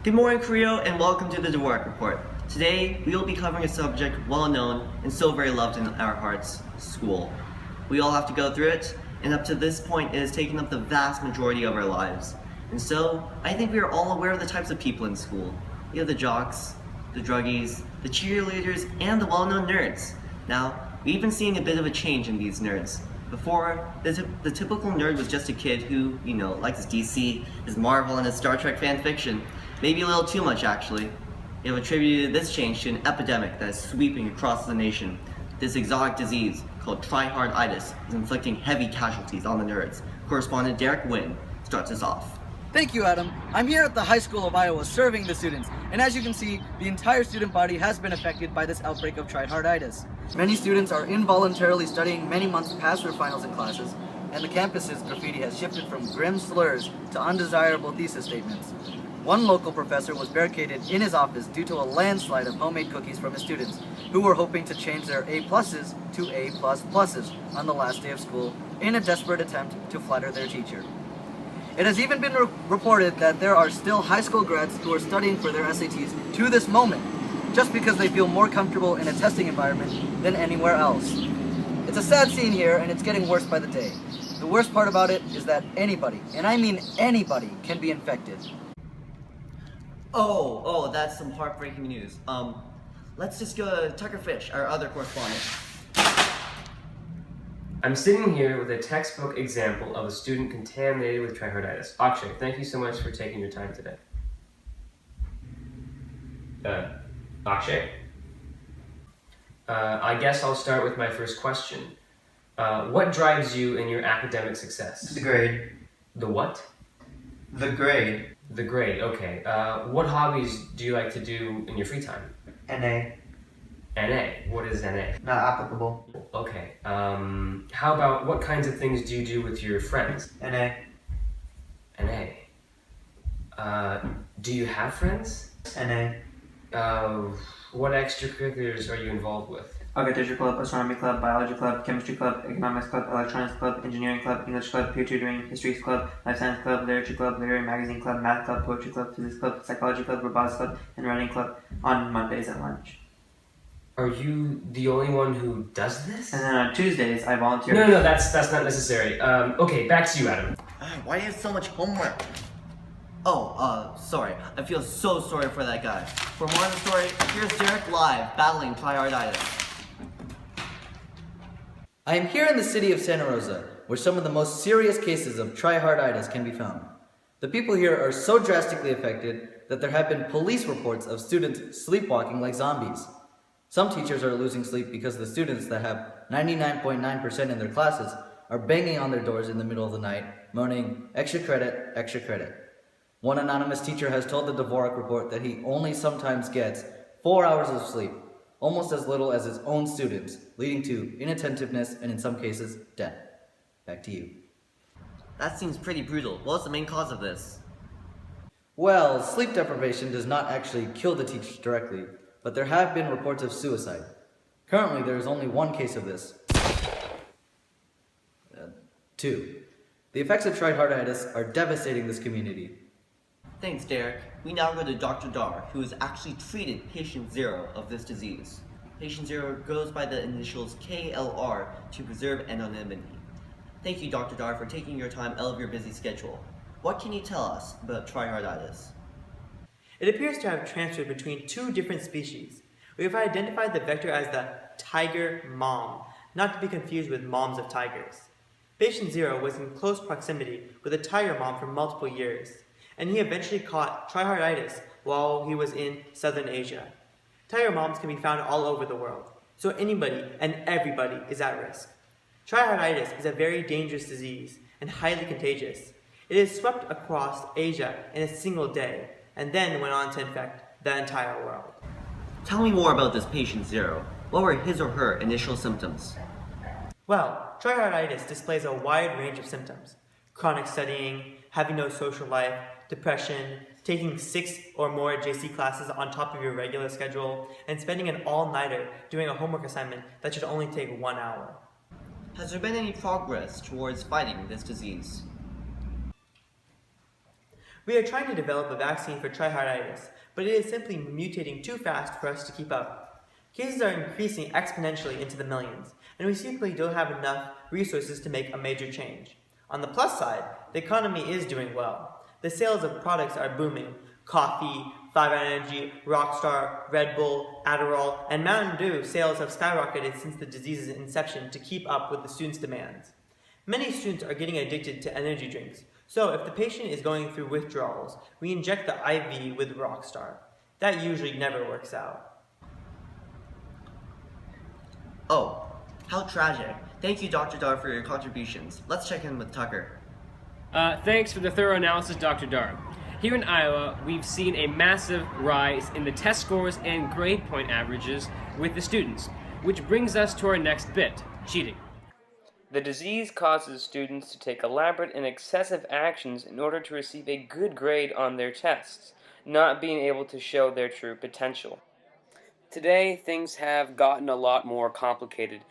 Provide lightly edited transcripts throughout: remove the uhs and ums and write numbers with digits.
Good morning, Korea, and welcome to the Dvorak Report. Today, we will be covering a subject well known and so very loved in our hearts, school. We all have to go through it, and up to this point, it has taken up the vast majority of our lives. And so, I think we are all aware of the types of people in school. We have the jocks, the druggies, the cheerleaders, and the well-known nerds. Now, we've been seeing a bit of a change in these nerds. Before, the typical nerd was just a kid who, likes his DC, his Marvel, and his Star Trek fan fiction. Maybe a little too much, actually. They have attributed this change to an epidemic that is sweeping across the nation. This exotic disease, called tryharditis, is inflicting heavy casualties on the nerds. Correspondent Derek Wynn starts us off. Thank you, Adam. I'm here at the High School of Iowa serving the students, and as you can see, the entire student body has been affected by this outbreak of tryharditis. Many students are involuntarily studying many months past their finals and classes, and the campus's graffiti has shifted from grim slurs to undesirable thesis statements. One local professor was barricaded in his office due to a landslide of homemade cookies from his students, who were hoping to change their A+ to A++ on the last day of school in a desperate attempt to flatter their teacher. It has even been reported that there are still high school grads who are studying for their SATs to this moment, just because they feel more comfortable in a testing environment than anywhere else. It's a sad scene here, and it's getting worse by the day. The worst part about it is that anybody, and I mean anybody, can be infected. Oh, that's some heartbreaking news. Let's just go to Tucker Fish, our other correspondent. I'm sitting here with a textbook example of a student contaminated with tryharditis. Akshay, thank you so much for taking your time today. Akshay? I guess I'll start with my first question. What drives you in your academic success? The grade. The what? The grade. The grade, okay. What hobbies do you like to do in your free time? NA. NA. What is NA? Not applicable. Okay. How about what kinds of things do you do with your friends? NA. NA. Do you have friends? NA. What extracurriculars are you involved with? Architecture club, astronomy club, biology club, chemistry club, economics club, electronics club, engineering club, English club, peer tutoring, history club, life science club, literature club, literary magazine club, math club, poetry club, physics club, psychology club, robotics club, and running club on Mondays at lunch. Are you the only one who does this? And then on Tuesdays, I volunteer. No, that's not necessary. Okay, back to you, Adam. Why do you have so much homework? Sorry. I feel so sorry for that guy. For more on the story, here's Derek live, battling tryharditis. I am here in the city of Santa Rosa, where some of the most serious cases of tryharditis can be found. The people here are so drastically affected that there have been police reports of students sleepwalking like zombies. Some teachers are losing sleep because the students that have 99.9% in their classes are banging on their doors in the middle of the night, moaning, "Extra credit, extra credit." One anonymous teacher has told the Dvorak Report that he only sometimes gets 4 hours of sleep, almost as little as his own students, leading to inattentiveness and, in some cases, death. Back to you. That seems pretty brutal. What's the main cause of this? Well, sleep deprivation does not actually kill the teachers directly, but there have been reports of suicide. Currently, there is only one case of this. 2. The effects of tryharditis are devastating this community. Thanks, Derek. We now go to Dr. Dar, who has actually treated patient 0 of this disease. Patient 0 goes by the initials KLR to preserve anonymity. Thank you, Dr. Dar, for taking your time out of your busy schedule. What can you tell us about tryharditis? It appears to have transferred between 2 different species. We have identified the vector as the tiger mom, not to be confused with moms of tigers. Patient 0 was in close proximity with a tiger mom for multiple years, and he eventually caught tryharditis while he was in southern Asia. Tiger moms can be found all over the world, so anybody and everybody is at risk. Tryharditis is a very dangerous disease and highly contagious. It is swept across Asia in a single day, and then went on to infect the entire world. Tell me more about this patient 0. What were his or her initial symptoms? Well, tryharditis displays a wide range of symptoms: chronic studying, having no social life, depression, taking 6 or more JC classes on top of your regular schedule, and spending an all-nighter doing a homework assignment that should only take 1 hour. Has there been any progress towards fighting this disease? We are trying to develop a vaccine for triharditis, but it is simply mutating too fast for us to keep up. Cases are increasing exponentially into the millions, and we simply don't have enough resources to make a major change. On the plus side, the economy is doing well. The sales of products are booming. Coffee, 5-Hour Energy, Rockstar, Red Bull, Adderall, and Mountain Dew sales have skyrocketed since the disease's inception to keep up with the students' demands. Many students are getting addicted to energy drinks, so if the patient is going through withdrawals, we inject the IV with Rockstar. That usually never works out. Oh, how tragic. Thank you, Dr. Dar, for your contributions. Let's check in with Tucker. Thanks for the thorough analysis, Dr. Dar. Here in Iowa, we've seen a massive rise in the test scores and grade point averages with the students, which brings us to our next bit, cheating. The disease causes students to take elaborate and excessive actions in order to receive a good grade on their tests, not being able to show their true potential. Today, things have gotten a lot more complicated.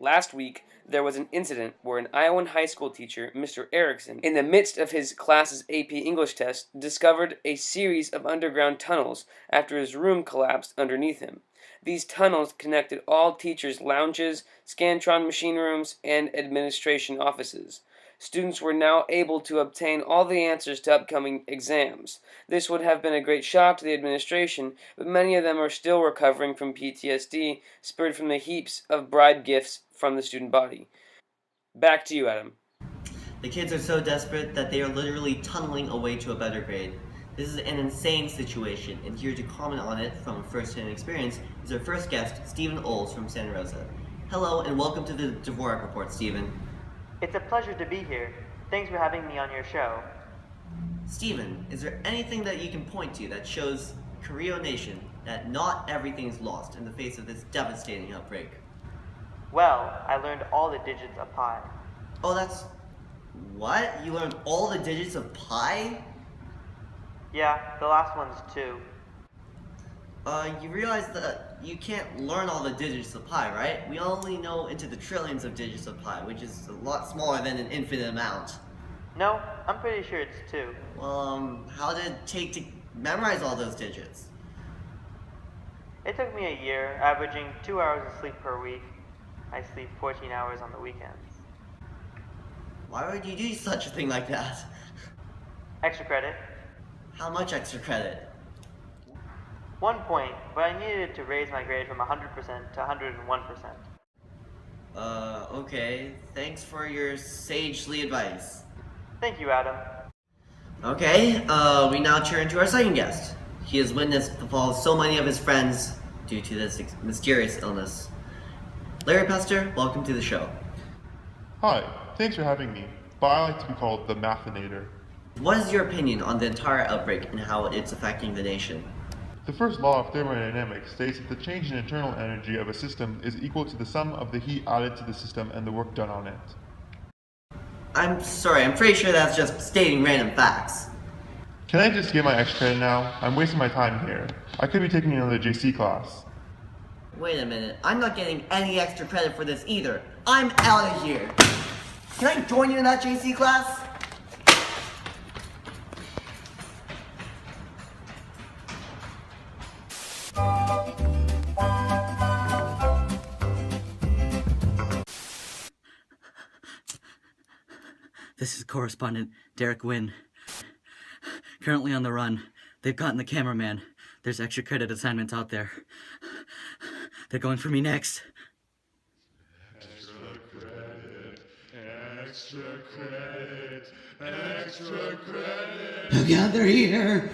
Last week, there was an incident where an Iowan high school teacher, Mr. Erickson, in the midst of his class's AP English test, discovered a series of underground tunnels after his room collapsed underneath him. These tunnels connected all teachers' lounges, Scantron machine rooms, and administration offices. Students were now able to obtain all the answers to upcoming exams. This would have been a great shock to the administration, but many of them are still recovering from PTSD, spurred from the heaps of bribe gifts from the student body. Back to you, Adam. The kids are so desperate that they are literally tunneling away to a better grade. This is an insane situation, and here to comment on it from first-hand experience is our first guest, Stephen Oles from Santa Rosa. Hello, and welcome to the Dvorak Report, Stephen. It's a pleasure to be here. Thanks for having me on your show. Stephen, is there anything that you can point to that shows Korea Nation that not everything is lost in the face of this devastating outbreak? Well, I learned all the digits of pi. Oh, that's... what? You learned all the digits of pi? Yeah, the last one's 2. You realize that you can't learn all the digits of pi, right? We only know into the trillions of digits of pi, which is a lot smaller than an infinite amount. No, I'm pretty sure it's 2. Well, how did it take to memorize all those digits? It took me a year, averaging 2 hours of sleep per week. I sleep 14 hours on the weekends. Why would you do such a thing like that? Extra credit. How much extra credit? 1 point, but I needed to raise my grade from 100% to 101%. Okay. Thanks for your sagely advice. Thank you, Adam. Okay, we now turn to our second guest. He has witnessed the fall of so many of his friends due to this mysterious illness. Larry Pester, welcome to the show. Hi, thanks for having me, but I like to be called the Mathinator. What is your opinion on the entire outbreak and how it's affecting the nation? The first law of thermodynamics states that the change in internal energy of a system is equal to the sum of the heat added to the system and the work done on it. I'm sorry, I'm pretty sure that's just stating random facts. Can I just get my extra credit now? I'm wasting my time here. I could be taking another JC class. Wait a minute, I'm not getting any extra credit for this either. I'm out of here. Can I join you in that JC class? This is correspondent Derek Wynn. Currently on the run. They've gotten the cameraman. There's extra credit assignments out there. They're going for me next. Extra credit, extra credit, extra credit. Oh God, they're here!